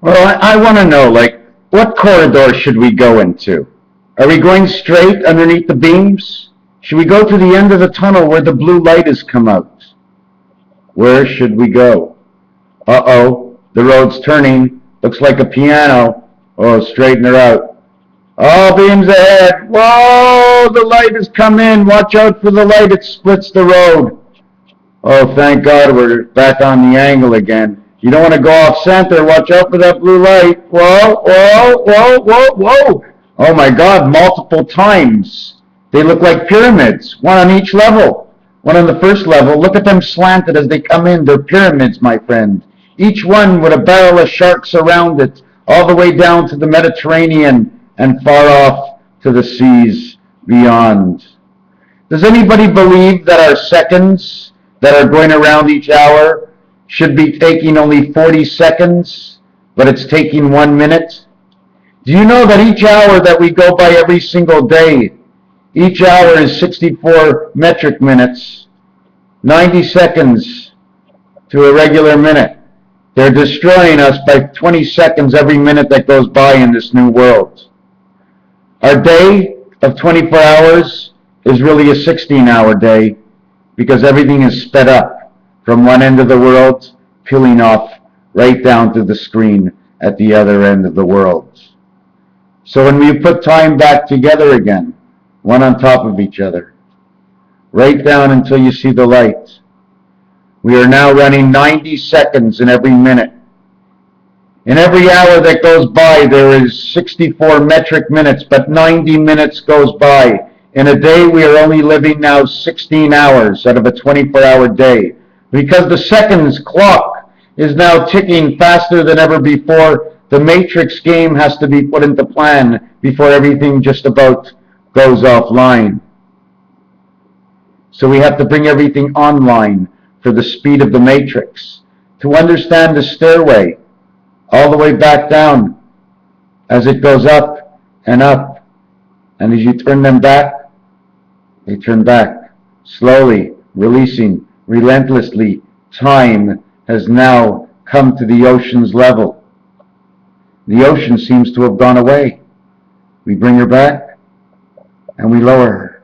Well, I want to know, like, what corridor should we go into? Are we going straight underneath the beams? Should we go to the end of the tunnel where the blue light has come out? Where should we go? Uh-oh, the road's turning. Looks like a piano. Oh, straighten her out. All beams ahead. Whoa, the light has come in. Watch out for the light. It splits the road. Oh, thank God we're back on the angle again. You don't want to go off center. Watch out for that blue light. Whoa, whoa, whoa, whoa, whoa. Oh my God, multiple times. They look like pyramids, one on each level. One on the first level. Look at them slanted as they come in. They're pyramids, my friend. Each one with a barrel of sharks around it, all the way down to the Mediterranean and far off to the seas beyond. Does anybody believe that our seconds that are going around each hour should be taking only 40 seconds, but it's taking 1 minute? Do you know that each hour that we go by every single day, each hour is 64 metric minutes, 90 seconds to a regular minute? They're destroying us by 20 seconds every minute that goes by in this new world. Our day of 24 hours is really a 16-hour day because everything is sped up from one end of the world, peeling off right down to the screen at the other end of the world. So when we put time back together again, one on top of each other, right down until you see the light, we are now running 90 seconds in every minute. In every hour that goes by, there is 64 metric minutes, but 90 minutes goes by. In a day, we are only living now 16 hours out of a 24-hour day, because the seconds clock is now ticking faster than ever before. The matrix game has to be put into plan before everything just about goes offline. So we have to bring everything online for the speed of the matrix, to understand the stairway all the way back down as it goes up, and as you turn them back, they turn back, slowly, releasing, relentlessly. Time has now come to the ocean's level. The ocean seems to have gone away. We bring her back, and we lower her.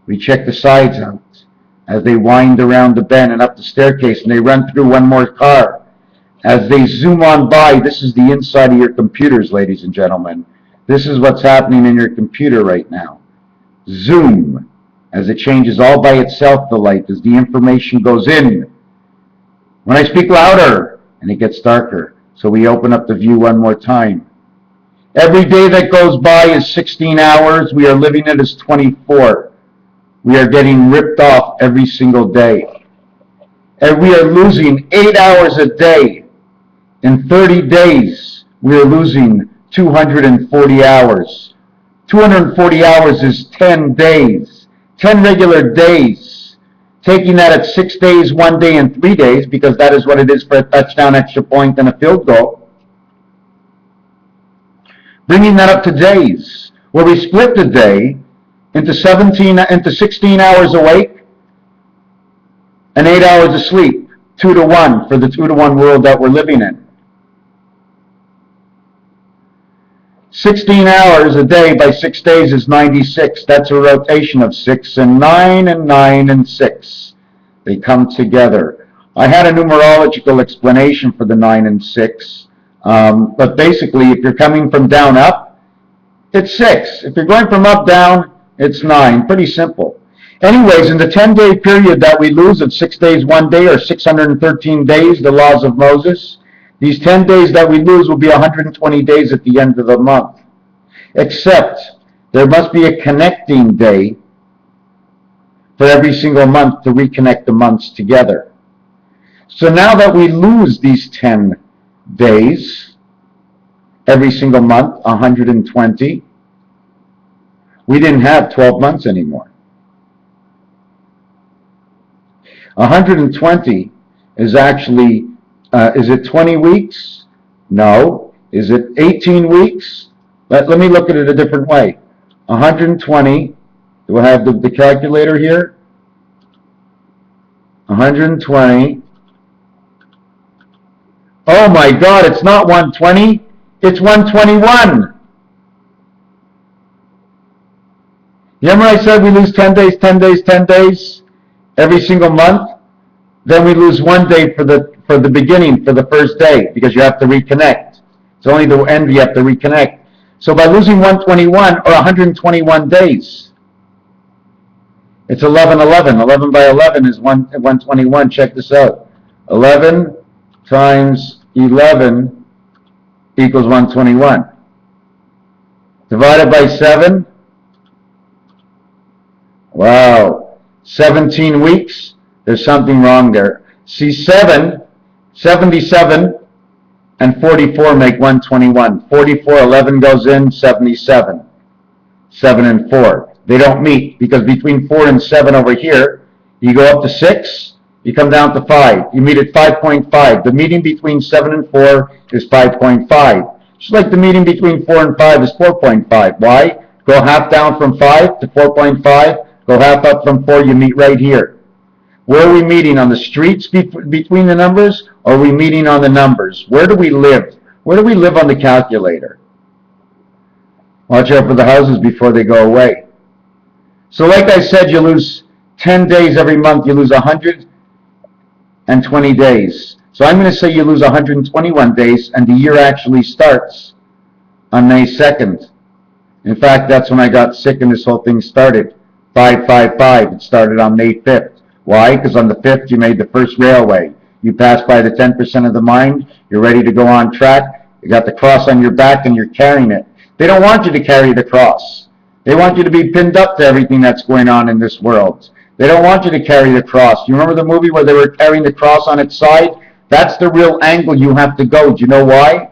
We check the sides out as they wind around the bend and up the staircase, and they run through one more car. As they zoom on by, this is the inside of your computers, ladies and gentlemen. This is what's happening in your computer right now. Zoom, as it changes all by itself, the light, as the information goes in. When I speak louder, and it gets darker, so we open up the view one more time. Every day that goes by is 16 hours. We are living it as 24. We are getting ripped off every single day. And we are losing 8 hours a day. In 30 days, we are losing 240 hours. 240 hours is 10 days. 10 regular days. Taking that at 6 days, 1 day, and 3 days, because that is what it is for a touchdown, extra point, and a field goal. Bringing that up to days, where we split the day into 16 hours awake and 8 hours of sleep, 2 to 1 for the 2 to 1 world that we're living in. 16 hours a day by 6 days is 96. That's a rotation of 6 and 9 and 9 and 6. They come together. I had a numerological explanation for the 9 and 6. But basically, if you're coming from down up, it's 6. If you're going from up down, it's 9. Pretty simple. Anyways, in the 10-day period that we lose of 6 days, 1 day, or 613 days, the laws of Moses, these 10 days that we lose will be 120 days at the end of the month. Except there must be a connecting day for every single month to reconnect the months together. So now that we lose these 10 days every single month, 120, we didn't have 12 months anymore. 120 is actually, is it 20 weeks? No. Is it 18 weeks? Let me look at it a different way. 120, do I have the calculator here? 120 Oh my God, it's not 120, it's 121. Remember I said we lose 10 days, 10 days, 10 days every single month? Then we lose 1 day for the beginning, for the first day, because you have to reconnect. It's only the end you have to reconnect. So by losing 121 or 121 days, it's 11, 11. 11 by 11 is 121. Check this out. 11 times 11 equals 121. Divided by 7. Wow. 17 weeks. There's something wrong there. See, 77 and 44 make 121. 44, 11 goes in, 77. 7 and 4. They don't meet because between 4 and 7 over here, you go up to 6, you come down to 5. You meet at 5.5. The meeting between 7 and 4 is 5.5. Just like the meeting between 4 and 5 is 4.5. Why? Go half down from 5 to 4.5. Go half up from 4, you meet right here. Where are we meeting? On the streets between the numbers? Or are we meeting on the numbers? Where do we live? Where do we live on the calculator? Watch out for the houses before they go away. So like I said, you lose 10 days every month. You lose 120 days. So I'm going to say you lose 121 days, and the year actually starts on May 2nd. In fact, that's when I got sick and this whole thing started. 555. It started on May 5th. Why? Because on the 5th, you made the first railway. You passed by the 10% of the mind. You're ready to go on track. You got the cross on your back, and you're carrying it. They don't want you to carry the cross. They want you to be pinned up to everything that's going on in this world. They don't want you to carry the cross. You remember the movie where they were carrying the cross on its side? That's the real angle you have to go. Do you know why?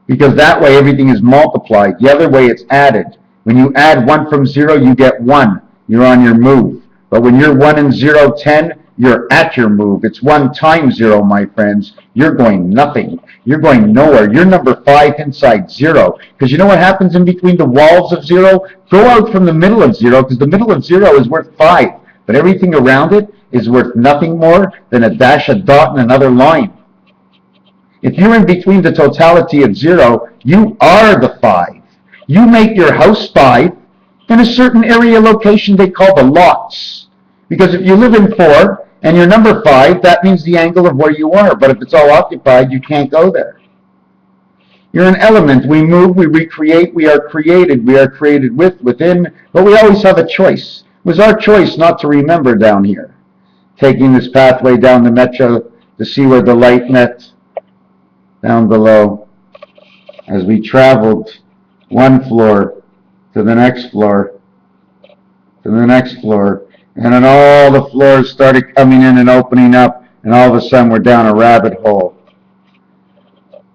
Because that way everything is multiplied. The other way it's added. When you add 1 from 0, you get 1. You're on your move. But when you're 1 and 0, 10, you're at your move. It's 1 times 0, my friends. You're going nothing. You're going nowhere. You're number 5 inside 0. Because you know what happens in between the walls of 0? Go out from the middle of 0, because the middle of 0 is worth 5. But everything around it is worth nothing more than a dash, a dot, and another line. If you're in between the totality of 0, you are the 5. You make your house 5 in a certain area location they call the LOFTs. Because if you live in 4 and you're number 5, that means the angle of where you are. But if it's all occupied, you can't go there. You're an element. We move, we recreate, we are created. We are created within, but we always have a choice. It was our choice not to remember down here. Taking this pathway down the metro to see where the light met down below. As we traveled one floor to the next floor, to the next floor, and then all the floors started coming in and opening up, and all of a sudden we're down a rabbit hole.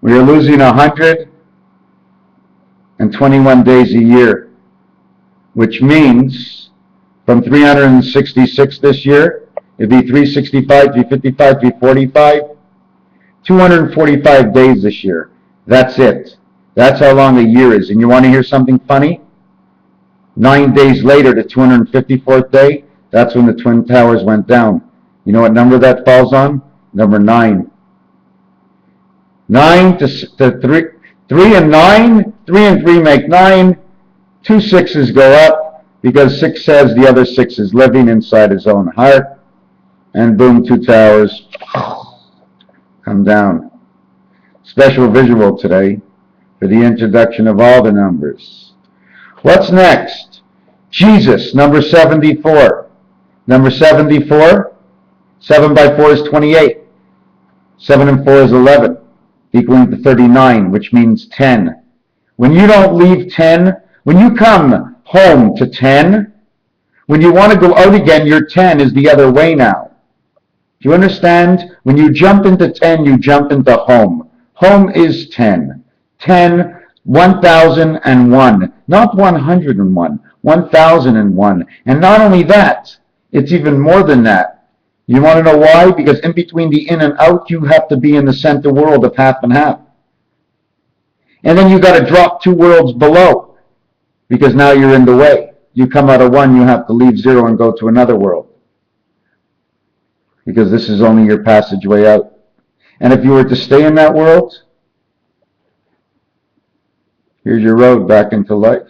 We are losing 121 days a year, which means from 366 this year, it'd be 365, 355, 345, 245 days this year. That's it. That's how long a year is. And you want to hear something funny? 9 days later, the 254th day, that's when the Twin Towers went down. You know what number that falls on? Number 9. 9 to 3, 3 and 9, 3 and 3 make 9. 2 6s go up because 6 says the other 6 is living inside his own heart. And boom, 2 towers come down. Special visual today for the introduction of all the numbers. What's next? Jesus, number 74. Number 74, 7 by 4 is 28. 7 and 4 is 11, equaling to 39, which means 10. When you don't leave 10, when you come home to 10, when you want to go out again, your 10 is the other way now. Do you understand? When you jump into 10, you jump into home. Home is 10. 10, 1001, not 101, 1001. And not only that, it's even more than that. You want to know why? Because in between the in and out, you have to be in the center world of half and half. And then you got to drop 2 worlds below, because now you're in the way. You come out of 1, you have to leave 0 and go to another world, because this is only your passageway out. And if you were to stay in that world, here's your road back into life.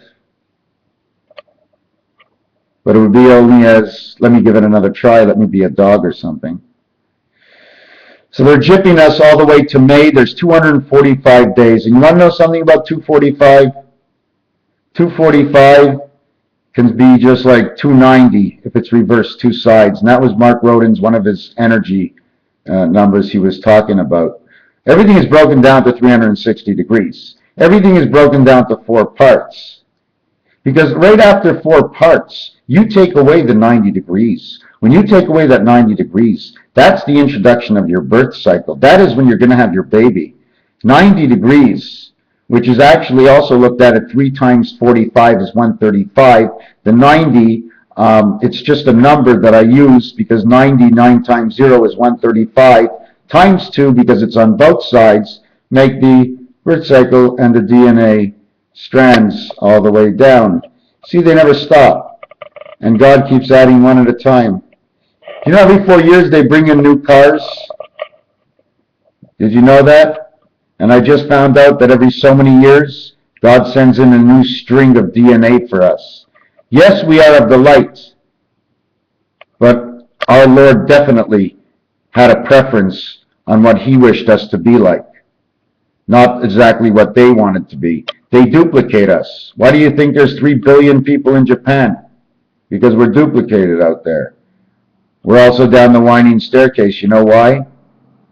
But it would be only as, let me give it another try, let me be a dog or something. So they're jipping us all the way to May. There's 245 days. And you want to know something about 245? 245 can be just like 290 if it's reversed two sides. And that was Mark Rodin's, one of his energy numbers he was talking about. Everything is broken down to 360 degrees. Everything is broken down to 4 parts. Because right after 4 parts, you take away the 90 degrees. When you take away that 90 degrees, that's the introduction of your birth cycle. That is when you're going to have your baby. 90 degrees, which is actually also looked at 3 times 45 is 135. The 90, it's just a number that I use because 99 times 0 is 135. Times 2, because it's on both sides, make the birth cycle and the DNA strands all the way down. See, they never stop. And God keeps adding one at a time. You know, every 4 years they bring in new cars? Did you know that? And I just found out that every so many years, God sends in a new string of DNA for us. Yes, we are of the light, but our Lord definitely had a preference on what He wished us to be like. Not exactly what they wanted to be. They duplicate us. Why do you think there's 3 billion people in Japan? Because we're duplicated out there. We're also down the winding staircase. You know why?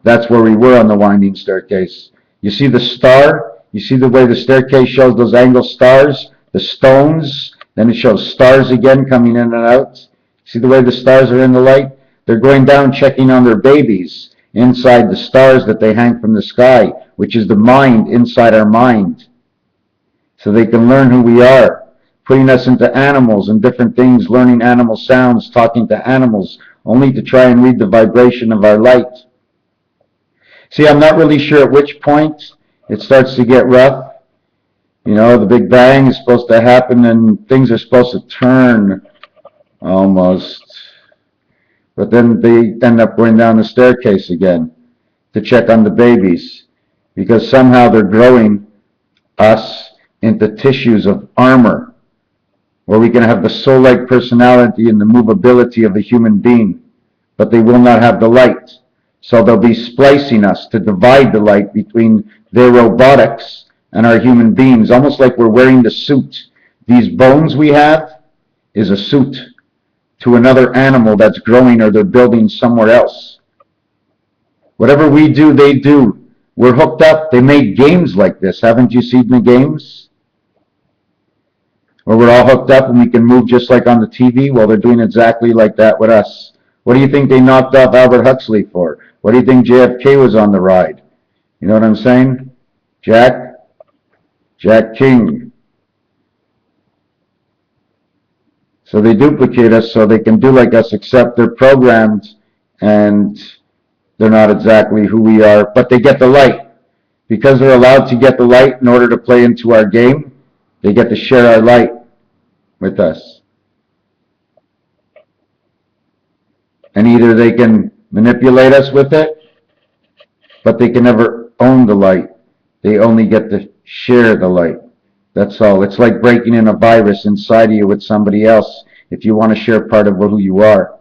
That's where we were on the winding staircase. You see the star? You see the way the staircase shows those angle stars? The stones? Then it shows stars again coming in and out. See the way the stars are in the light? They're going down checking on their babies inside the stars that they hang from the sky, which is the mind inside our mind. So they can learn who we are, putting us into animals and different things, learning animal sounds, talking to animals, only to try and read the vibration of our light. See, I'm not really sure at which point it starts to get rough. You know, the Big Bang is supposed to happen and things are supposed to turn almost. But then they end up going down the staircase again to check on the babies because somehow they're growing us into tissues of armor where we can have the soul-like personality and the movability of a human being, but they will not have the light. So they'll be splicing us to divide the light between their robotics and our human beings, almost like we're wearing the suit. These bones we have is a suit to another animal that's growing or they're building somewhere else. Whatever we do, they do. We're hooked up. They made games like this. Haven't you seen the games? Where we're all hooked up and we can move just like on the TV? Well, they're doing exactly like that with us. What do you think they knocked off Albert Huxley for? What do you think JFK was on the ride? You know what I'm saying? Jack King. So they duplicate us so they can do like us, except they're programmed and they're not exactly who we are, but they get the light. Because they're allowed to get the light in order to play into our game, they get to share our light with us. And either they can manipulate us with it, but they can never own the light. They only get to share the light. That's all. It's like breaking in a virus inside of you with somebody else if you want to share part of who you are.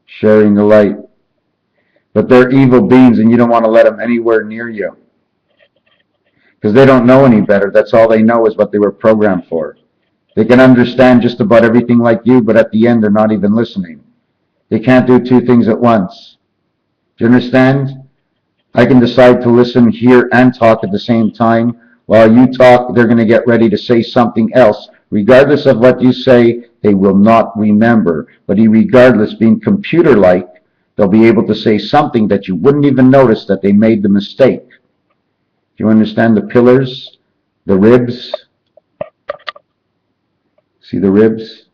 Sharing the light. But they're evil beings and you don't want to let them anywhere near you. Because they don't know any better. That's all they know is what they were programmed for. They can understand just about everything like you, but at the end they're not even listening. They can't do 2 things at once. Do you understand? I can decide to listen, hear, and talk at the same time. While you talk, they're going to get ready to say something else. Regardless of what you say, they will not remember. But regardless, being computer-like, they'll be able to say something that you wouldn't even notice that they made the mistake. Do you understand the pillars, the ribs? See the ribs?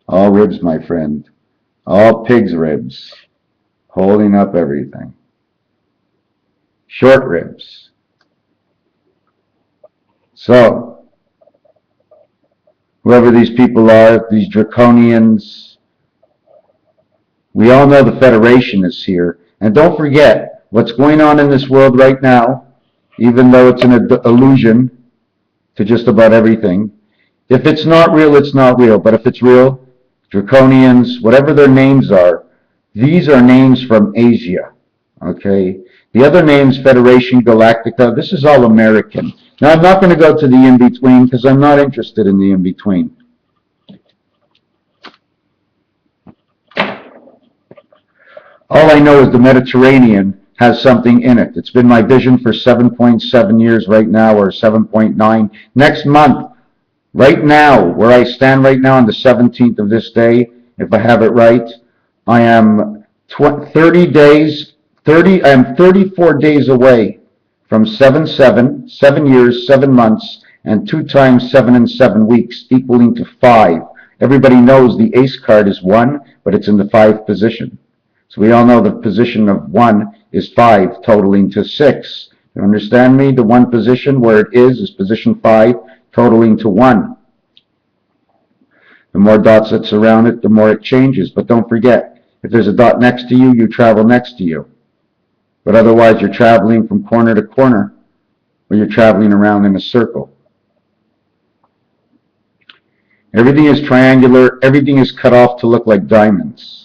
All ribs, my friend. All pig's ribs. Holding up everything. Short ribs. So, whoever these people are, these draconians, we all know the Federation is here, And don't forget, what's going on in this world right now, even though it's an illusion to just about everything, if it's not real, it's not real. But if it's real, draconians, whatever their names are, these are names from Asia, okay? The other names, Federation Galactica, this is all American. Now, I'm not going to go to the in-between because I'm not interested in the in-between. All I know is the Mediterranean has something in it. It's been my vision for 7.7 years right now, or 7.9. Next month, right now, where I stand right now on the 17th of this day, if I have it right, I am 34 days away from 7 years, 7 months, and 2 times 7 and 7 weeks, equaling to 5. Everybody knows the ace card is 1, but it's in the 5th position. So we all know the position of 1 is 5, totaling to 6. You understand me? The 1 position where it is position 5, totaling to 1. The more dots that surround it, the more it changes. But don't forget, if there's a dot next to you, you travel next to you. But otherwise, you're traveling from corner to corner, or you're traveling around in a circle. Everything is triangular. Everything is cut off to look like diamonds.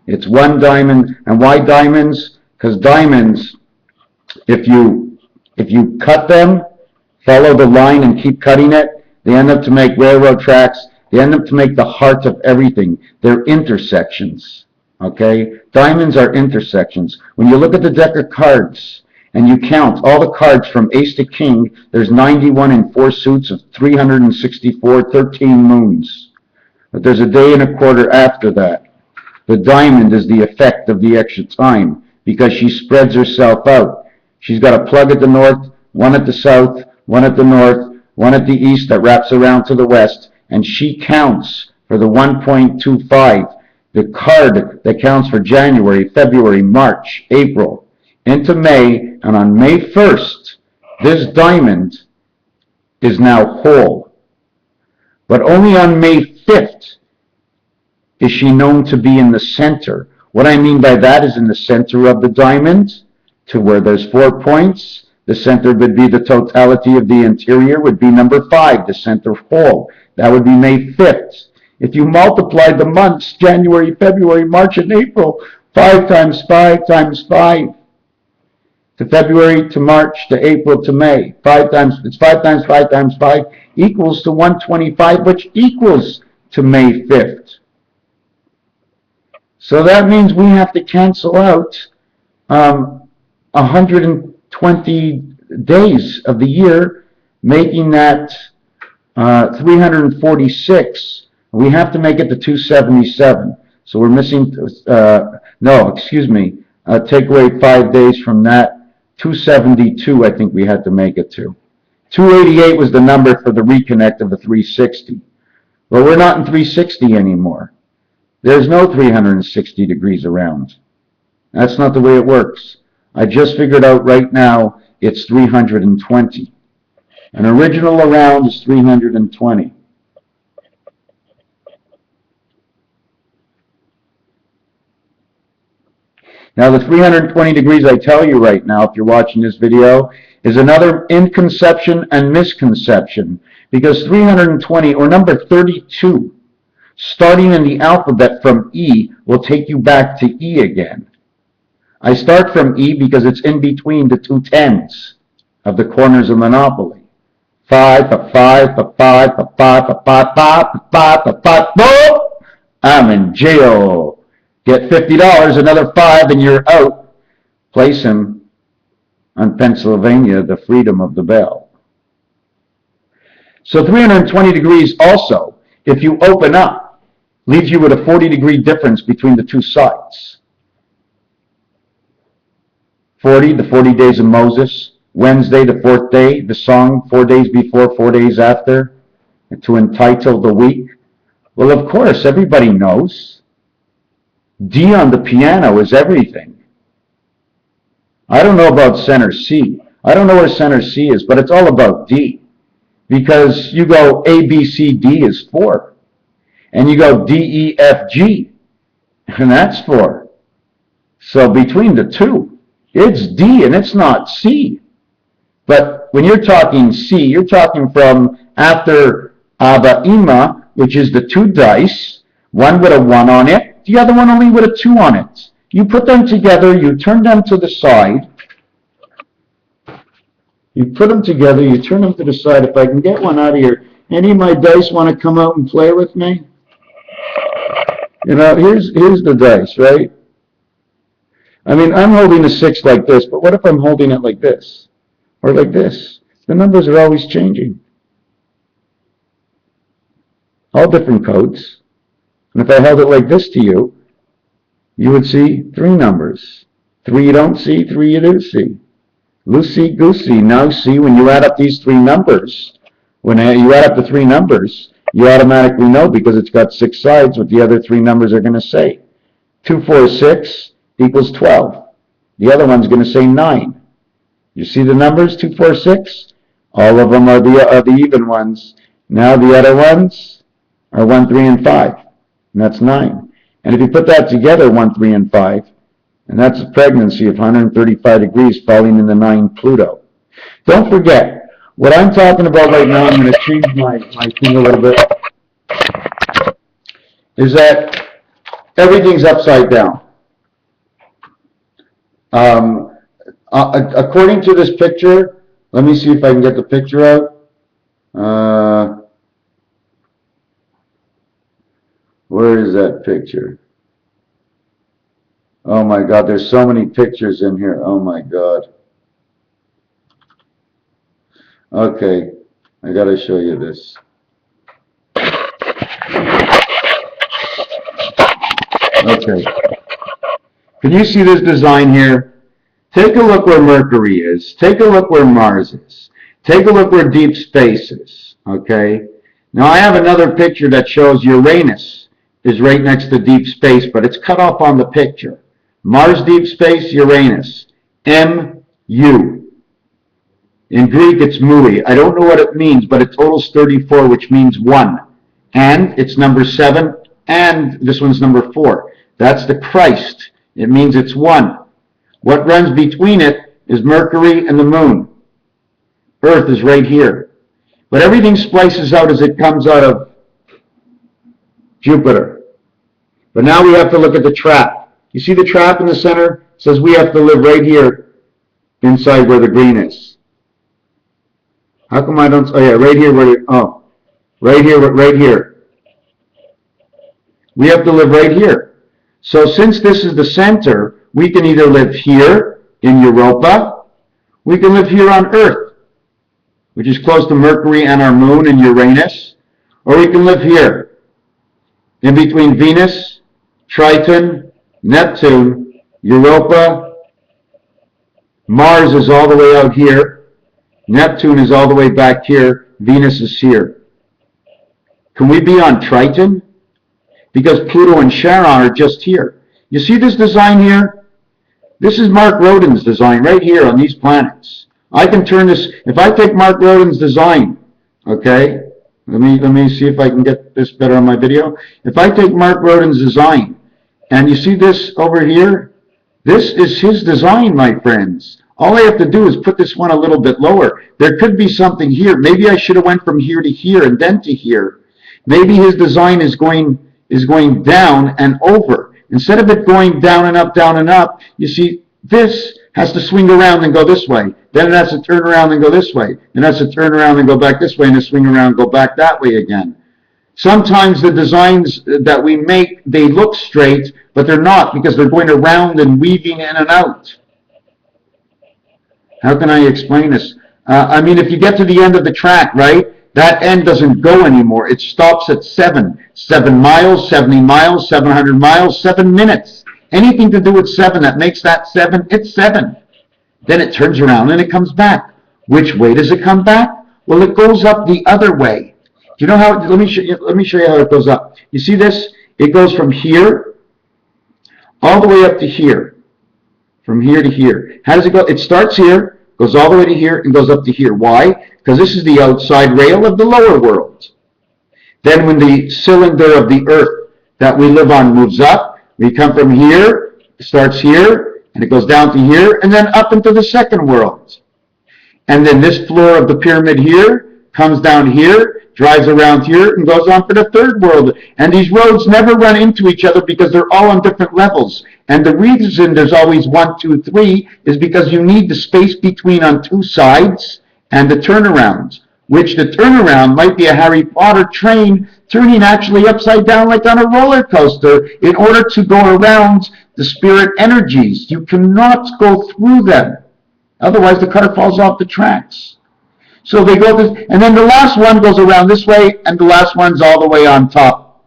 It's 1 diamond. And why diamonds? Because diamonds, if you cut them, follow the line and keep cutting it, they end up to make railroad tracks. They end up to make the heart of everything. They're intersections, okay? Diamonds are intersections. When you look at the deck of cards and you count all the cards from ace to king, there's 91 in 4 suits of 364, 13 moons. But there's a day and a quarter after that. The diamond is the effect of the extra time because she spreads herself out. She's got a plug at the north, 1 at the south, 1 at the north, 1 at the east that wraps around to the west, and she counts for the 1.25, the card that counts for January, February, March, April, into May, and on May 1st, this diamond is now whole. But only on May 5th is she known to be in the center. What I mean by that is in the center of the diamond, to where there's 4 points. The center would be the totality of the interior, would be number 5, the center whole. That would be May 5th. If you multiply the months, January, February, March, and April, 5 times 5 times 5, to February, to March, to April, to May. It's 5 times 5 times 5 equals to 125, which equals to May 5th. So that means we have to cancel out 120 days of the year, making that 346. We have to make it to 277. So we're missing, take away 5 days from that. 272, I think we had to make it to. 288 was the number for the reconnect of the 360. Well, we're not in 360 anymore. There's no 360 degrees around. That's not the way it works. I just figured out right now it's 320. An original around is 320. Now the 320 degrees I tell you right now, if you're watching this video, is another inconception and misconception, because 320, or number 32, starting in the alphabet from E, will take you back to E again. I start from E because it's in between the 2 tens of the corners of Monopoly. 5, a 5, a 5, a 5, a 5, a 5, a 5, a 5, boom! I'm in jail. Get $50, another 5, and you're out. Place him on Pennsylvania, the freedom of the bell. So 320 degrees also, if you open up, leaves you with a 40-degree difference between the 2 sides. 40, the 40 days of Moses. Wednesday, the 4th day. The song, 4 days before, 4 days after, to entitle the week. Well, of course, everybody knows. D on the piano is everything. I don't know about center C. I don't know where center C is, but it's all about D. Because you go A, B, C, D is 4. And you go D, E, F, G, and that's 4. So between the two, it's D and it's not C. But when you're talking C, you're talking from after Abba Ima, which is the two dice, one with a 1 on it, the other one only with a 2 on it. You put them together, you turn them to the side. You put them together, you turn them to the side. If I can get one out of here, any of my dice want to come out and play with me? You know, here's the dice, right? I mean, I'm holding a 6 like this, but what if I'm holding it like this? Or like this? The numbers are always changing. All different codes. And if I held it like this to you, you would see 3 numbers. 3 you don't see, 3 you do see. Loosey goosey. Now see, when you add up these 3 numbers, when you add up the 3 numbers, you automatically know because it's got 6 sides what the other 3 numbers are going to say. 2, 4, 6 equals 12. The other one's going to say 9. You see the numbers, 2, 4, 6? All of them are the even ones. Now the other ones are 1, 3, and 5. And that's 9. And if you put that together, 1, 3, and 5, and that's a pregnancy of 135 degrees falling in the 9 Pluto. Don't forget, what I'm talking about right now, I'm going to change my thing a little bit, is that everything's upside down. According to this picture, let me see if I can get the picture out. Where is that picture? Oh my God, there's so many pictures in here. Oh my God. Okay, I gotta show you this. Okay. Can you see this design here? Take a look where Mercury is. Take a look where Mars is. Take a look where deep space is. Okay? Now I have another picture that shows Uranus is right next to deep space, but it's cut off on the picture. Mars, deep space, Uranus. M-U. In Greek, it's Mui. I don't know what it means, but it totals 34, which means 1. And it's number 7, and this one's number 4. That's the Christ. It means it's 1. What runs between it is Mercury and the Moon. Earth is right here. But everything splices out as it comes out of Jupiter. But now we have to look at the trap. You see the trap in the center? It says we have to live right here inside where the green is. How come I don't? Oh yeah, right here right here. We have to live right here. So since this is the center, we can either live here in Europa, we can live here on Earth, which is close to Mercury and our Moon and Uranus, or we can live here in between Venus, Triton, Neptune, Europa. Mars is all the way out here. Neptune is all the way back here. Venus is here. Can we be on Triton? Because Pluto and Charon are just here. You see this design here? This is Mark Rodin's design right here on these planets. I can turn this, if I take Mark Rodin's design, okay, let me see if I can get this better on my video. If I take Mark Rodin's design, and you see this over here, this is his design, my friends. All I have to do is put this one a little bit lower. There could be something here. Maybe I should have went from here to here and then to here. Maybe his design is going down and over. Instead of it going down and up, you see, this has to swing around and go this way. Then it has to turn around and go this way. Then it has to turn around and go back this way, and then swing around and go back that way again. Sometimes the designs that we make, they look straight, but they're not because they're going around and weaving in and out. How can I explain this? I mean, if you get to the end of the track, right, that end doesn't go anymore. It stops at 7. 7 miles, 70 miles, 700 miles, 7 minutes. Anything to do with 7 that makes that 7, it's 7. Then it turns around and it comes back. Which way does it come back? Well, it goes up the other way. Do you know how? Let me show you how it goes up. You see this? It goes from here all the way up to here. From here to here. How does it go? It starts here, goes all the way to here, and goes up to here. Why? Because this is the outside rail of the lower world. Then when the cylinder of the Earth that we live on moves up, we come from here, starts here, and it goes down to here, and then up into the second world. And then this floor of the pyramid here comes down here, drives around here, and goes on for the third world. And these roads never run into each other because they're all on different levels. And the reason there's always 1, 2, 3 is because you need the space between on two sides and the turnarounds, which the turnaround might be a Harry Potter train turning actually upside down like on a roller coaster in order to go around the spirit energies. You cannot go through them. Otherwise, the car falls off the tracks. So they go this, and then the last one goes around this way, and the last one's all the way on top.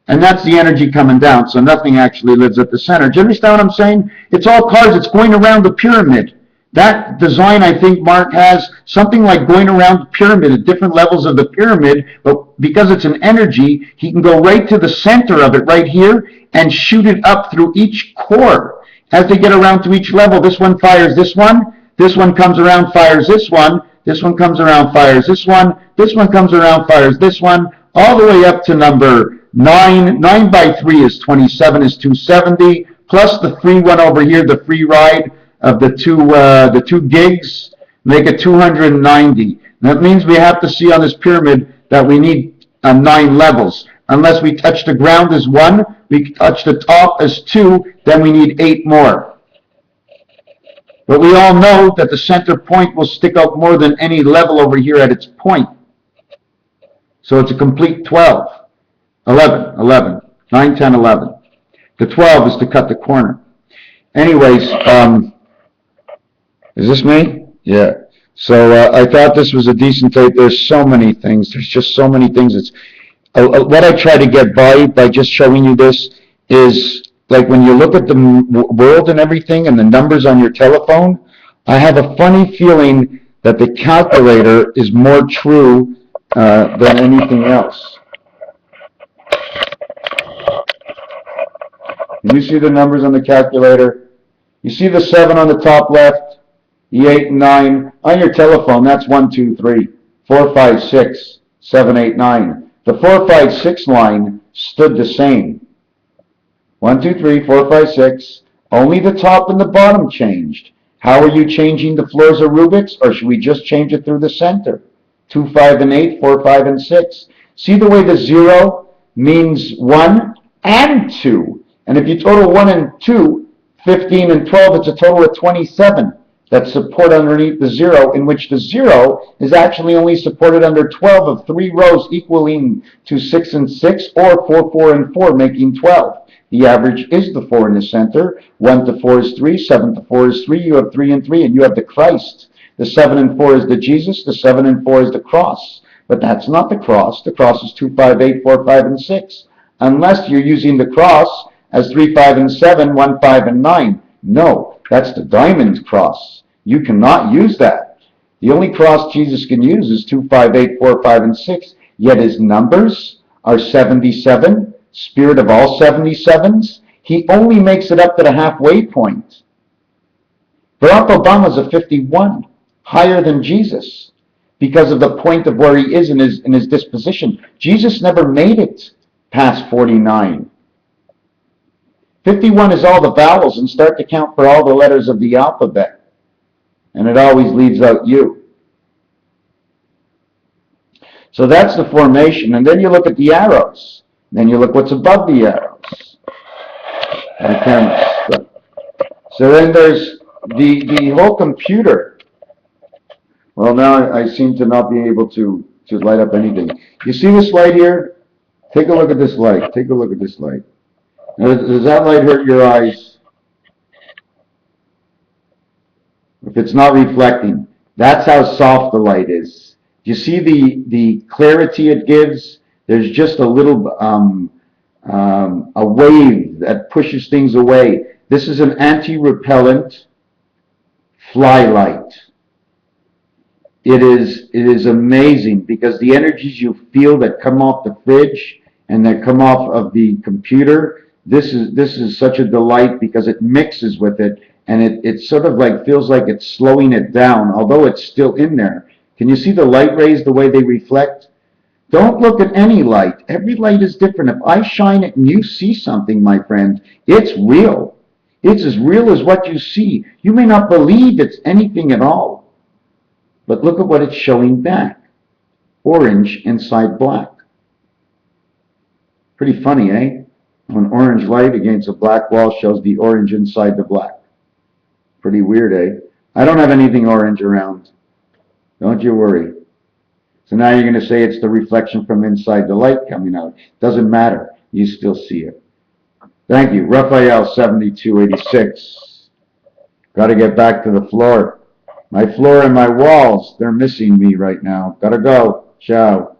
And that's the energy coming down, so nothing actually lives at the center. Do you understand what I'm saying? It's all cars. It's going around the pyramid. That design, I think, Mark, has something like going around the pyramid at different levels of the pyramid, but because it's an energy, he can go right to the center of it right here and shoot it up through each core. As they get around to each level, this one fires this one comes around, fires this one comes around, fires this one comes around, fires this one, all the way up to number 9. 9 by 3 is 27, is 270, plus the free one over here, the free ride of the two gigs, make it 290. And that means we have to see on this pyramid that we need 9 levels. Unless we touch the ground as 1, we touch the top as 2, then we need 8 more. But we all know that the center point will stick out more than any level over here at its point. So it's a complete 12. 11. 9, 10, 11. The 12 is to cut the corner. Anyways, is this me? Yeah. So I thought this was a decent tape. There's so many things. There's just so many things. It's what I try to get by just showing you this is, like, when you look at the world and everything and the numbers on your telephone, I have a funny feeling that the calculator is more true than anything else. You see the numbers on the calculator? You see the 7 on the top left, the 8 and 9. On your telephone, that's 1, 2, 3, 4, 5, 6, 7, 8, 9. The 4, 5, 6 line stood the same. 1, 2, 3, 4, 5, 6. Only the top and the bottom changed. How are you changing the floors of Rubik's? Or should we just change it through the center? 2, 5, and 8, 4, 5, and 6. See the way the 0 means 1 and 2. And if you total 1 and 2, 15 and 12, it's a total of 27. That's support underneath the 0, in which the 0 is actually only supported under 12 of 3 rows equaling to 6 and 6, or 4, 4, and 4, making 12. The average is the 4 in the center. 1 to 4 is 3. 7 to 4 is 3. You have 3 and 3, and you have the Christ. The 7 and 4 is the Jesus. The 7 and 4 is the cross. But that's not the cross. The cross is 2, 5, 8, 4, 5, and 6. Unless you're using the cross as 3, 5, and 7, 1, 5, and 9. No, that's the diamond cross. You cannot use that. The only cross Jesus can use is 2, 5, 8, 4, 5, and 6. Yet his numbers are 77. Spirit of all 77s, he only makes it up to the halfway point. Barack Obama's a 51, higher than Jesus, because of the point of where he is in his disposition. Jesus never made it past 49. 51 is all the vowels, and start to count for all the letters of the alphabet. And it always leaves out you. So that's the formation. And then you look at the arrows. Then you look what's above the arrows. So then there's the whole computer. Well, now I seem to not be able to light up anything. You see this light here? Take a look at this light. Take a look at this light. Now, does that light hurt your eyes? If it's not reflecting, that's how soft the light is. You see the clarity it gives? There's just a little a wave that pushes things away. This is an anti-repellent fly light. It is amazing because the energies you feel that come off the fridge and that come off of the computer, this is such a delight because it mixes with it, and it sort of like feels like it's slowing it down, although it's still in there. Can you see the light rays, the way they reflect? Don't look at any light. Every light is different. If I shine it and you see something, my friend, it's real. It's as real as what you see. You may not believe it's anything at all. But look at what it's showing back. Orange inside black. Pretty funny, eh? An orange light against a black wall shows the orange inside the black. Pretty weird, eh? I don't have anything orange around. Don't you worry. So now you're going to say it's the reflection from inside the light coming out. Doesn't matter. You still see it. Thank you. Raphael 7286. Got to get back to the floor. My floor and my walls, they're missing me right now. Gotta go. Ciao.